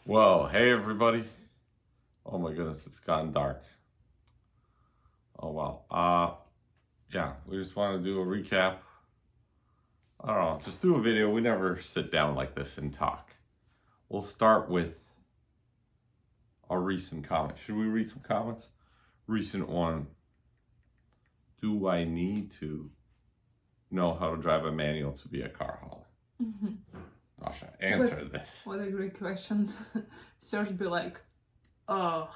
Whoa, hey everybody. Oh my goodness, it's gotten dark. Oh well. Yeah, we just want to do a recap. I don't know, just do a video. We never sit down like this and talk. We'll start with our recent comment. Should we read some comments? Recent one. Do I need to know how to drive a manual to be a car hauler? Mm-hmm. Dasha, answer this. What a great questions. Serge be like, oh.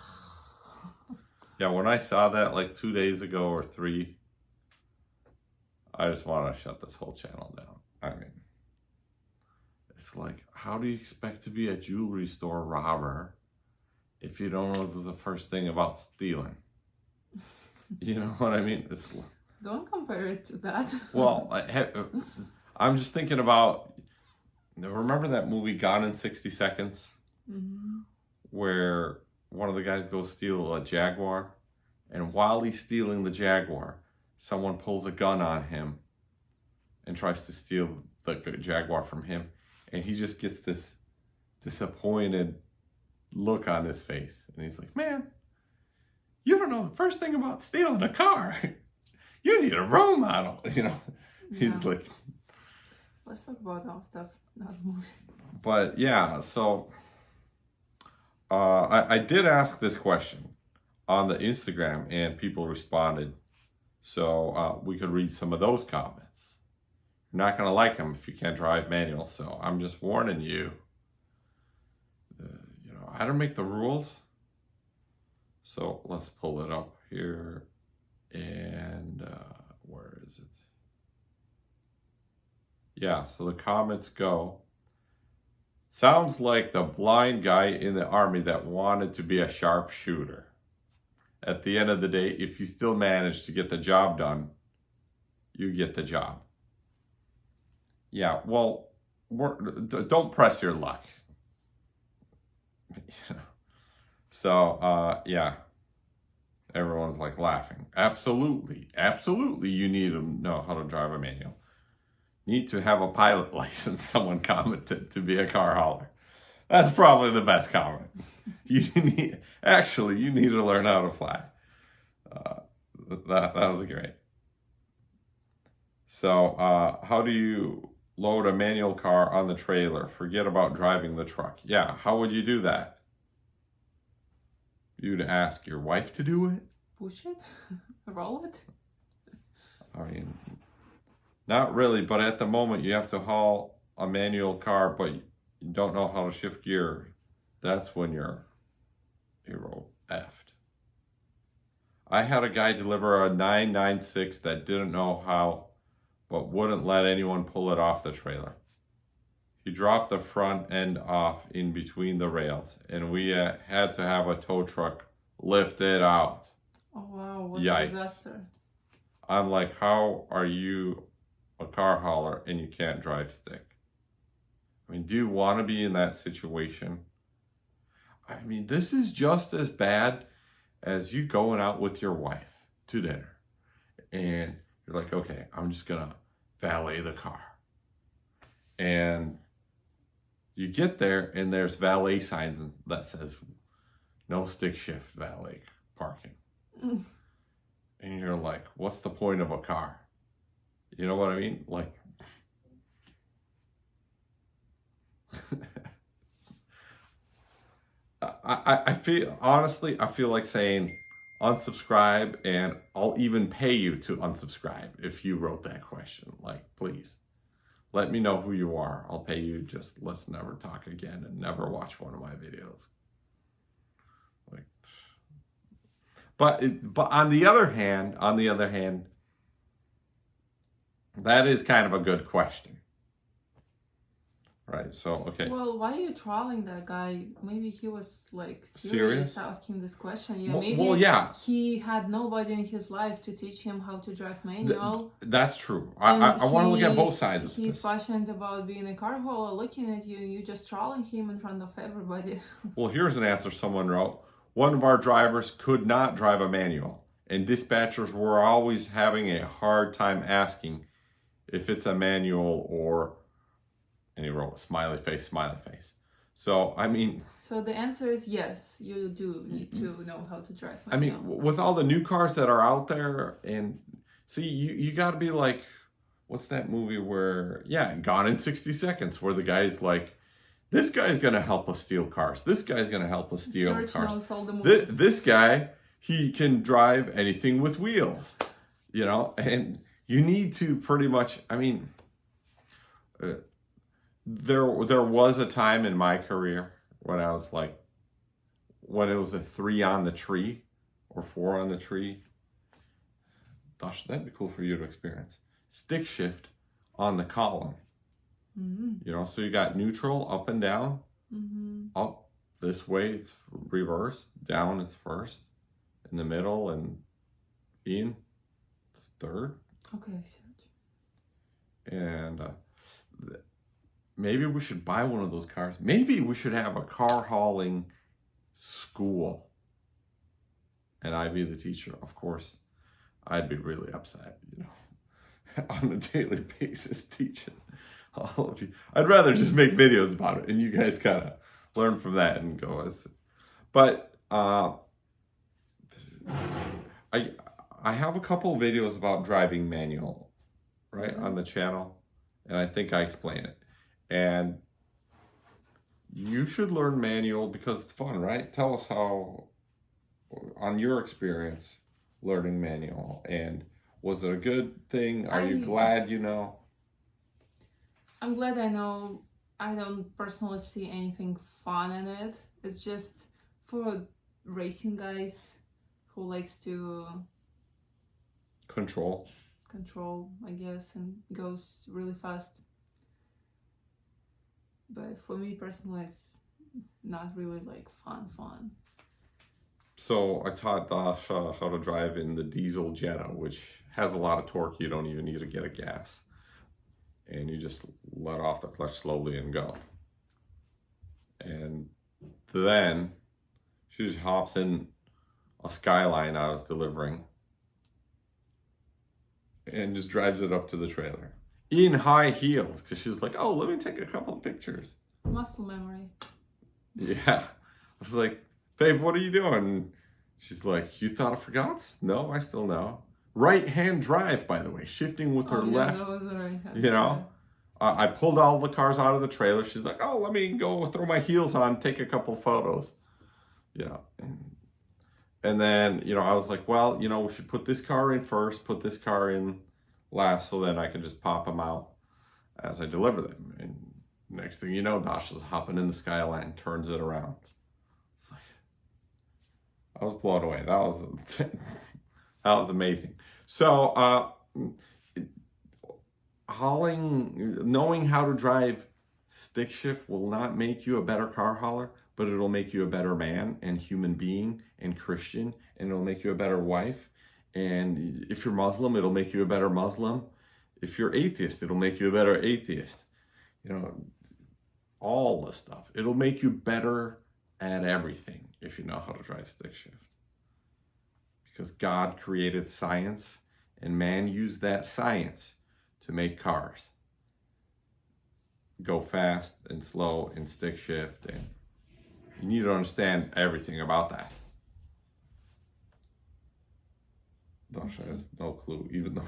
Yeah, when I saw that like 2 days ago or 3, I just want to shut this whole channel down. I mean, it's like, how do you expect to be a jewelry store robber if you don't know the first thing about stealing? You know what I mean? It's Don't compare it to that. well, I'm just thinking about, remember that movie Gone in 60 Seconds? Mm-hmm. Where one of the guys goes steal a Jaguar, and while he's stealing the Jaguar, someone pulls a gun on him and tries to steal the Jaguar from him, and he just gets this disappointed look on his face, and he's like, man, you don't know the first thing about stealing a car. You need a role model, you know. He's like, let's talk about our stuff, not the movie. But yeah, so I did ask this question on the Instagram and people responded. So we could read some of those comments. You're not going to like them if you can't drive manual. So I'm just warning you. I don't make the rules. So let's pull it up here. And where is it? Yeah, so the comments go. Sounds like the blind guy in the army that wanted to be a sharpshooter. At the end of the day, if you still manage to get the job done, you get the job. Yeah, well, don't press your luck. So, yeah, everyone's like laughing. Absolutely, you need to know how to drive a manual. Need to have a pilot license, someone commented, to be a car hauler. That's probably the best comment. You need to learn how to fly. That was great. So, how do you load a manual car on the trailer? Forget about driving the truck. Yeah, how would you do that? You'd ask your wife to do it? Push it? Roll it? I mean, not really, but at the moment you have to haul a manual car, but you don't know how to shift gear. That's when you're effed. I had a guy deliver a 996 that didn't know how, but wouldn't let anyone pull it off the trailer. He dropped the front end off in between the rails, and we had to have a tow truck lift it out. Oh wow, what Yikes. a disaster. I'm like, how are you a car hauler and you can't drive stick? I mean, do you want to be in that situation? I mean, this is just as bad as you going out with your wife to dinner and you're like, okay, I'm just gonna valet the car, and you get there and there's valet signs that says no stick shift valet parking. And you're like, what's the point of a car? You know what I mean? Like, I feel like saying unsubscribe, and I'll even pay you to unsubscribe if you wrote that question. Like, please, let me know who you are. I'll pay you. Just let's never talk again and never watch one of my videos. Like, but on the other hand, that is kind of a good question. Right, so, okay. Well, why are you trolling that guy? Maybe he was like serious asking this question. Yeah, maybe yeah. He had nobody in his life to teach him how to drive manual. That's true. I want to look at both sides of this. He's passionate about being a car hauler, looking at you, and you just trolling him in front of everybody. Well, here's an answer someone wrote. One of our drivers could not drive a manual, and dispatchers were always having a hard time asking if it's a manual or... And he wrote smiley face, smiley face. So, I mean... So the answer is yes, you do need to know how to drive manual. I mean, with all the new cars that are out there, and see, you got to be like, what's that movie where, Gone in 60 Seconds, where the guy's like, this guy's going to help us steal cars. This guy's going to help us steal George cars. knows all the movies. This guy, he can drive anything with wheels, you know, and you need to pretty much, I mean, there was a time in my career when I was like, when it was a 3 on the tree or 4 on the tree. Gosh, that'd be cool for you to experience. Stick shift on the column. Mm-hmm. You know, so you got neutral, up and down. Mm-hmm. Up this way, it's reverse. Down, it's first. In the middle, and in, it's third. Okay, and maybe we should buy one of those cars. Maybe we should have a car hauling school, and I'd be the teacher. Of course, I'd be really upset, you know, on a daily basis teaching all of you. I'd rather just make videos about it, and you guys kind of learn from that and go as. But I have a couple of videos about driving manual, right, on the channel, and I think I explain it. And you should learn manual because it's fun, right? Tell us how, on your experience, learning manual, and was it a good thing? Are you glad you know? I'm glad I know. I don't personally see anything fun in it. It's just for racing guys who likes to control, I guess, and goes really fast. But for me personally, it's not really like fun. So I taught Dasha how to drive in the diesel Jetta, which has a lot of torque. You don't even need to get a gas. And you just let off the clutch slowly and go. And then she just hops in a Skyline I was delivering and just drives it up to the trailer in high heels, because she's like, oh, let me take a couple of pictures. Muscle memory. Yeah. I was like, babe, what are you doing? She's like, you thought I forgot? No, I still know. Right hand drive, by the way, shifting with her left. That was right hand you know, I pulled all the cars out of the trailer. She's like, oh, let me go throw my heels on, take a couple photos. You know, and then, you know, I was like, well, you know, we should put this car in first, put this car in last, so then I can just pop them out as I deliver them. And next thing you know, Dasha's hopping in the Skyline, turns it around. It's like, I was blown away. That was amazing. So, knowing how to drive stick shift will not make you a better car hauler, but it'll make you a better man and human being and Christian, and it'll make you a better wife. And if you're Muslim, it'll make you a better Muslim. If you're atheist, it'll make you a better atheist. You know, all the stuff. It'll make you better at everything if you know how to drive stick shift. Because God created science, and man used that science to make cars. Go fast and slow and stick shift, and you need to understand everything about that. Dasha has no clue, even though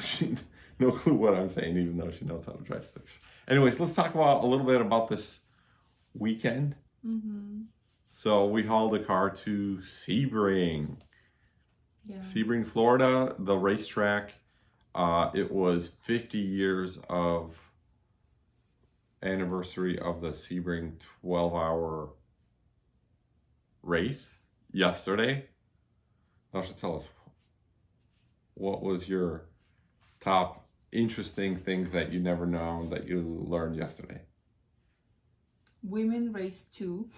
no clue what I'm saying, even though she knows how to drive stick shift. Anyways, let's talk about a little bit about this weekend. Mm-hmm. So we hauled a car to Sebring. Yeah. Sebring, Florida, the racetrack. It was 50 years of anniversary of the Sebring 12-hour race yesterday. Dasha, tell us, what was your top interesting things that you never known that you learned yesterday? Women race 2.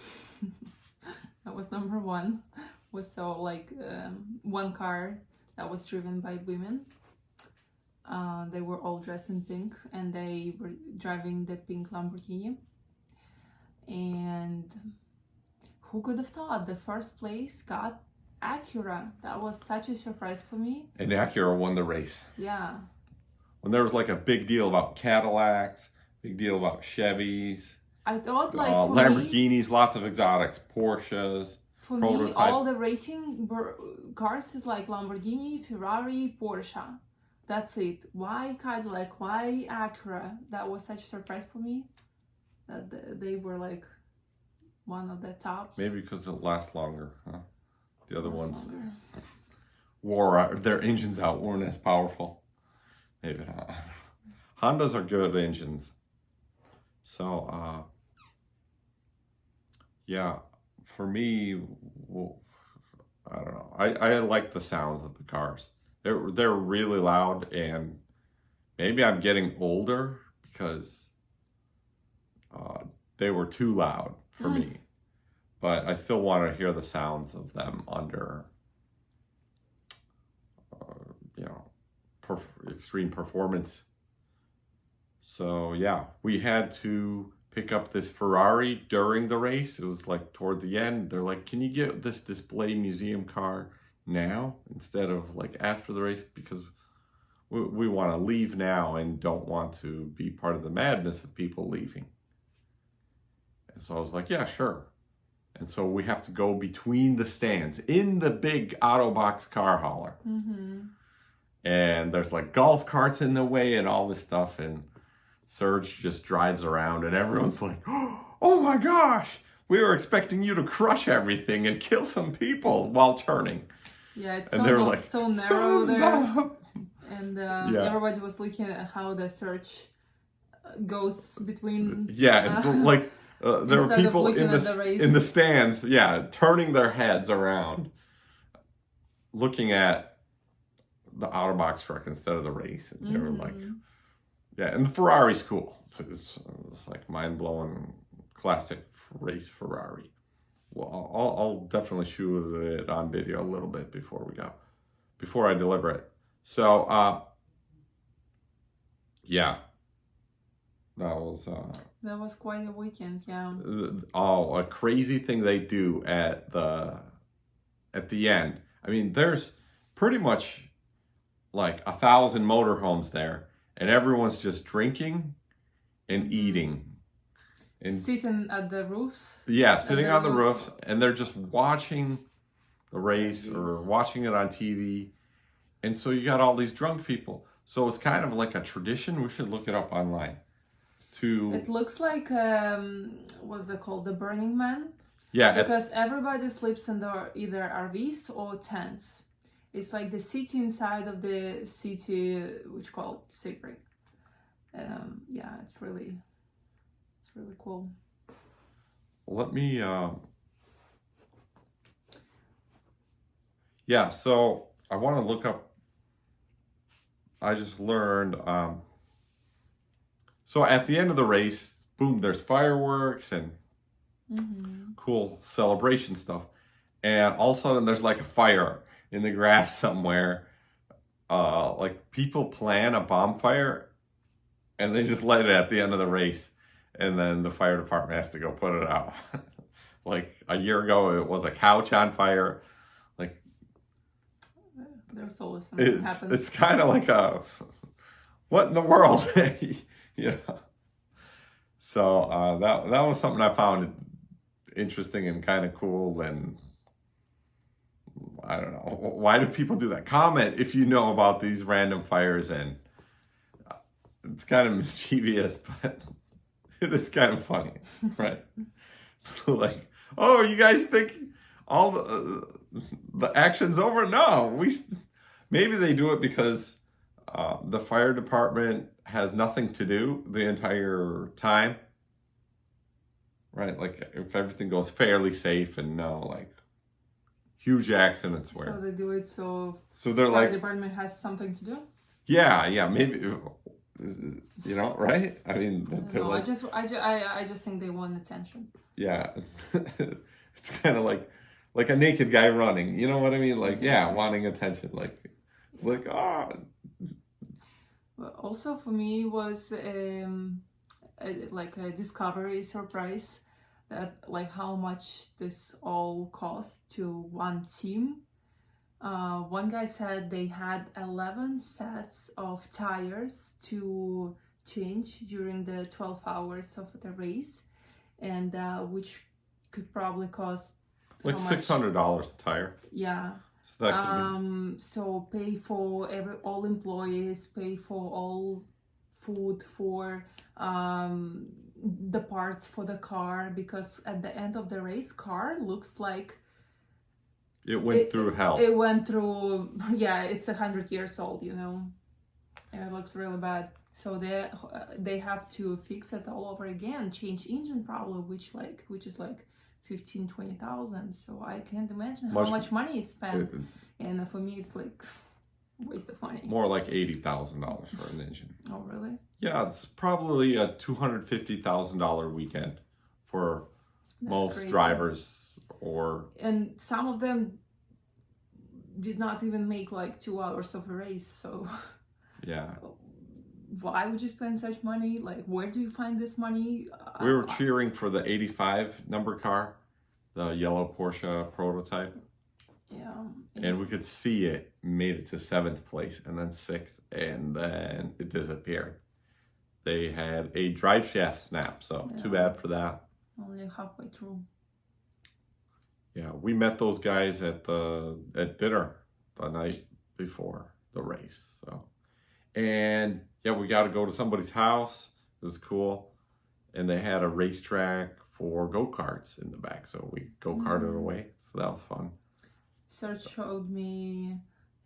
That was number 1. We saw like one car that was driven by women. They were all dressed in pink, and they were driving the pink Lamborghini. And who could have thought the first place got Acura? That was such a surprise for me. And Acura won the race. Yeah. When there was like a big deal about Cadillacs, big deal about Chevys. I thought like for me, Lamborghinis, lots of exotics, Porsches, for me, prototype. all the racing cars is like Lamborghini, Ferrari, Porsche. That's it. Why Cadillac? Why Acura? That was such a surprise for me. That they were like one of the tops. Maybe because it lasts longer, huh? The other ones Longer. wore their engines out, weren't as powerful. Maybe not. Hondas are good engines. So, yeah, for me, well, I don't know. I like the sounds of the cars. They're really loud, and maybe I'm getting older because they were too loud for me. But I still want to hear the sounds of them under, extreme performance. So yeah, we had to pick up this Ferrari during the race. It was like toward the end. They're like, can you get this display museum car now instead of like after the race? Because we want to leave now and don't want to be part of the madness of people leaving. And so I was like, yeah, sure. And so we have to go between the stands in the big Autobox car hauler. Mm-hmm. And there's like golf carts in the way and all this stuff. And Serge just drives around and everyone's like, oh my gosh, we were expecting you to crush everything and kill some people while turning. Yeah, it's and so, they were like, so narrow there. Up. And everybody was looking at how the Serge goes between... Yeah, there were people in the stands, turning their heads around, looking at the Autobox truck instead of the race. And they were like, yeah, and the Ferrari's cool. It's like mind-blowing classic race Ferrari. Well, I'll definitely shoot it on video a little bit before I deliver it. So, yeah. That was quite a weekend, yeah. A crazy thing they do at the end. I mean, there's pretty much like 1,000 motorhomes there, and everyone's just drinking and eating. And sitting at the roofs? Yeah, sitting on the roofs, and they're just watching the race or watching it on TV. And so you got all these drunk people. So it's kind of like a tradition. We should look it up online. It looks like, what's it called? The Burning Man? Yeah. Because everybody sleeps in either RVs or tents. It's like the city inside of the city, which called Sebring. Yeah, it's really cool. Let me, yeah, so I want to look up, I just learned, so at the end of the race, boom, there's fireworks and cool celebration stuff. And all of a sudden there's like a fire in the grass somewhere. Like people plan a bonfire and they just light it at the end of the race. And then the fire department has to go put it out. Like a year ago, it was a couch on fire. Like there's always something happens. It's kind of like what in the world? So that was something I found interesting and kind of cool. And I don't know, why do people do that? Comment if you know about these random fires. And it's kind of mischievous, but it is kind of funny, right? So like, oh, you guys think all the action's over? No, maybe they do it because the fire department has nothing to do the entire time, right? Like if everything goes fairly safe and no like huge accidents where. So they do it so they're fire like, department has something to do? Yeah, maybe. Right? I mean, no, like, I just think they want attention. Yeah, it's kind of like a naked guy running. You know what I mean? Like, yeah, wanting attention. Like, it's like But also for me was like a discovery surprise that like how much this all cost to one team. One guy said they had 11 sets of tires to change during the 12 hours of the race, and which could probably cost Like how much? $600 a tire. Yeah. So that could be. So pay for all employees, pay for all food, for the parts for the car, because at the end of the race, car looks like It went through hell. It went through, yeah, it's 100 years old, and it looks really bad. So they have to fix it all over again, change engine probably, which is like 15,000-20,000. So I can't imagine how much money is spent, and for me it's like waste of money. More like $80,000 for an engine. Oh really? Yeah, it's probably a $250,000 weekend for most crazy. drivers. And some of them did not even make like 2 hours of a race. So yeah, why would you spend such money? Like, where do you find this money? We were cheering for the 85 number car, the yellow Porsche prototype. Yeah. And we could see it made it to 7th place and then 6th, and then it disappeared. They had a drive shaft snap, so too bad for that. Only halfway through. Yeah, we met those guys at dinner the night before the race. So, and yeah, we got to go to somebody's house. It was cool, and they had a racetrack for go-karts in the back, so we go-karted away. So that was fun. Serge showed me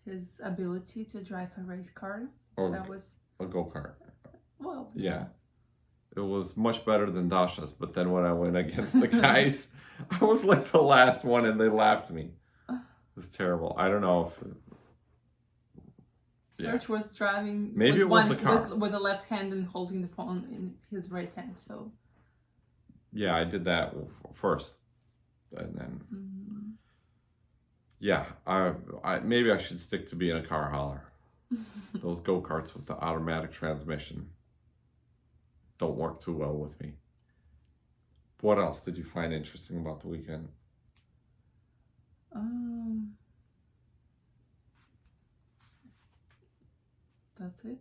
his ability to drive a race car. That was a go-kart. Well, yeah. It was much better than Dasha's, but then when I went against the guys, I was like the last one and they laughed at me. It was terrible. I don't know if... Serge was driving maybe with it was the car. With the left hand and holding the phone in his right hand, so... Yeah, I did that first. And then... Yeah, I maybe I should stick to being a car hauler. Those go-karts with the automatic transmission don't work too well with me. What else did you find interesting about the weekend? That's it.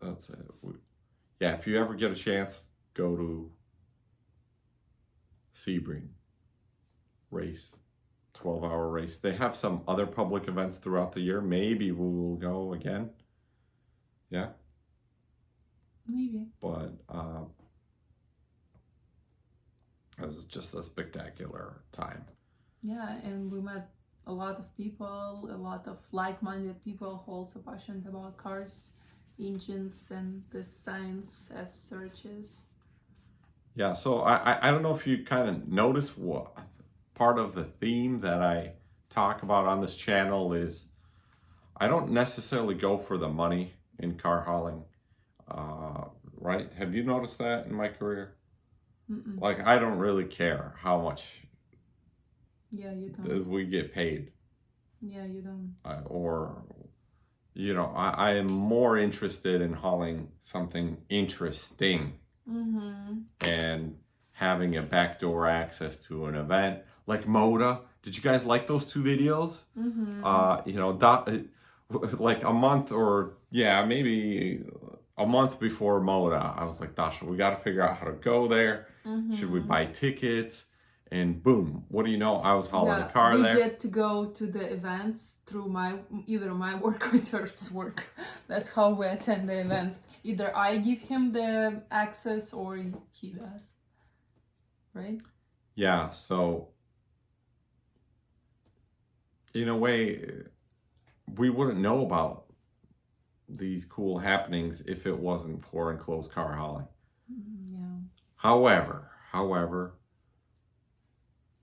That's it. Yeah, if you ever get a chance, go to Sebring race, 12-hour race. They have some other public events throughout the year. Maybe we will go again. Yeah. Maybe. But it was just a spectacular time. Yeah, and we met a lot of people, a lot of like-minded people who are also passionate about cars, engines, and the science as searches. Yeah, so I don't know if you kind of notice what part of the theme that I talk about on this channel is I don't necessarily go for the money in car hauling. Right? Have you noticed that in my career? Mm-mm. Like, I don't really care how much you don't. We get paid. Yeah, you don't. I am more interested in hauling something interesting and having a backdoor access to an event. Like Moda. Did you guys like those 2 videos? Like a month or, maybe a month before Moda, I was like, Dasha, we got to figure out how to go there. Should we buy tickets? And boom, what do you know? I was hauling a car there. We get to go to the events through either my work or Serge's work. That's how we attend the events. Either I give him the access or he does. Right? Yeah, so in a way, we wouldn't know about these cool happenings if it wasn't for enclosed car hauling. Yeah. However,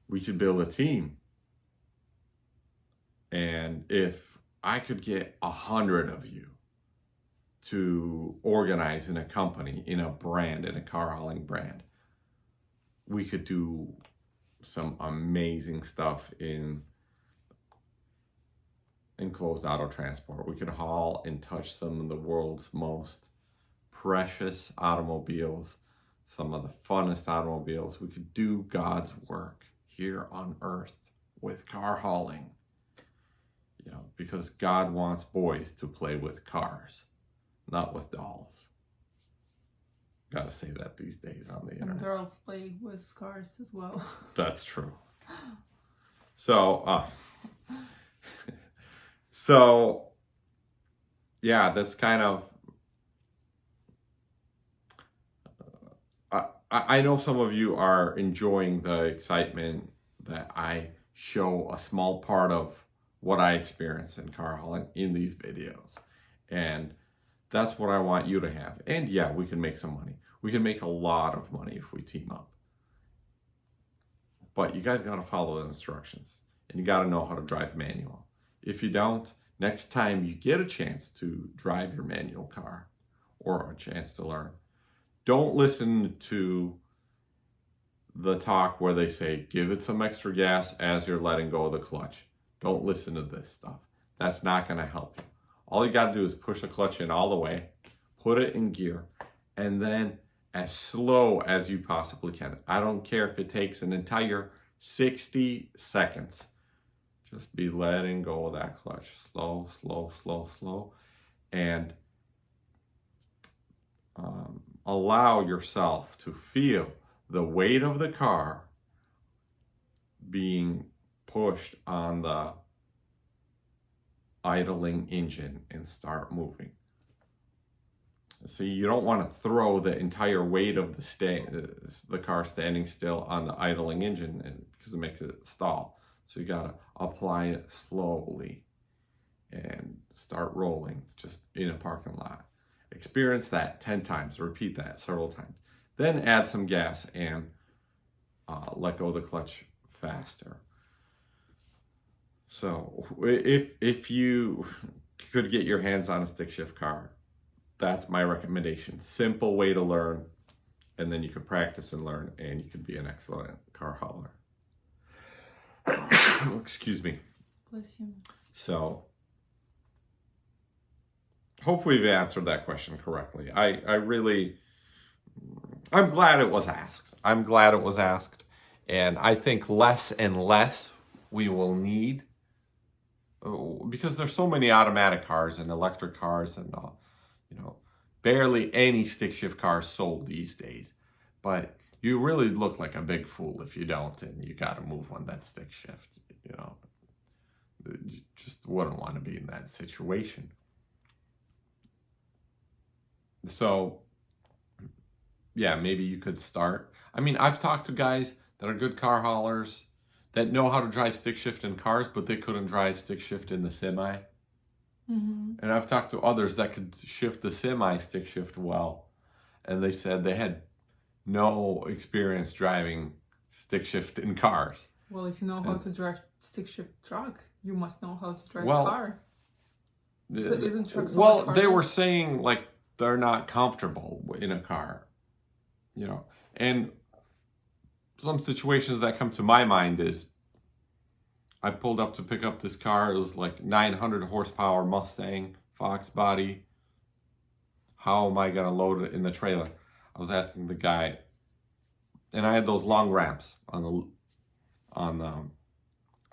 we should build a team. And if I could get 100 of you to organize in a company, in a brand, in a car hauling brand, we could do some amazing stuff in enclosed auto transport. We could haul and touch some of the world's most precious automobiles, some of the funnest automobiles. We could do God's work here on earth with car hauling, because God wants boys to play with cars, not with dolls. Gotta say that these days on the And internet. girls play with cars as well. That's true. So, so yeah, that's kind of. I know some of you are enjoying the excitement that I show a small part of what I experience in car hauling in these videos. And that's what I want you to have. And yeah, we can make some money. We can make a lot of money if we team up. But you guys got to follow the instructions. And you got to know how to drive manual. If you don't, next time you get a chance to drive your manual car or a chance to learn, don't listen to the talk where they say, give it some extra gas as you're letting go of the clutch. Don't listen to this stuff. That's not going to help you. All you got to do is push the clutch in all the way, put it in gear, and then as slow as you possibly can. I don't care if it takes an entire 60 seconds. Just be letting go of that clutch. Slow, slow, slow, slow. And allow yourself to feel the weight of the car being pushed on the idling engine and start moving. See, you don't want to throw the entire weight of the car standing still on the idling engine because it makes it stall. So you got to apply it slowly and start rolling just in a parking lot. Experience that 10 times. Repeat that several times. Then add some gas and let go of the clutch faster. So if you could get your hands on a stick shift car, that's my recommendation. Simple way to learn, and then you can practice and learn, and you can be an excellent car hauler. Excuse me. Bless you. So hopefully we've answered that question correctly. I'm glad it was asked. I'm glad it was asked. And I think less and less we will need, because there's so many automatic cars and electric cars and barely any stick shift cars sold these days. But you really look like a big fool if you don't, and you got to move one that's stick shift. You just wouldn't want to be in that situation. So, yeah, maybe you could start. I mean, I've talked to guys that are good car haulers that know how to drive stick shift in cars, but they couldn't drive stick shift in the semi. Mm-hmm. And I've talked to others that could shift the semi stick shift well, and they said they had no experience driving stick shift in cars. Well, if you know how to drive stick shift truck, you must know how to drive Well, car. So isn't truck so well, much they harder? were saying like they're not comfortable in a car, and some situations that come to my mind is I pulled up to pick up this car. It was like 900 horsepower Mustang, Fox body. How am I going to load it in the trailer? I was asking the guy, and I had those long ramps on the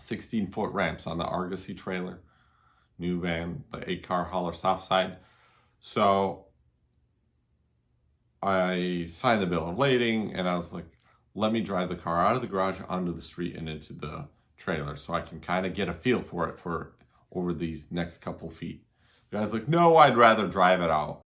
16-foot ramps on the Argosy trailer, new van, the 8-car hauler soft side. So I signed the bill of lading, and I was like, let me drive the car out of the garage onto the street and into the trailer so I can kind of get a feel for it for over these next couple feet. The guy's like, no, I'd rather drive it out.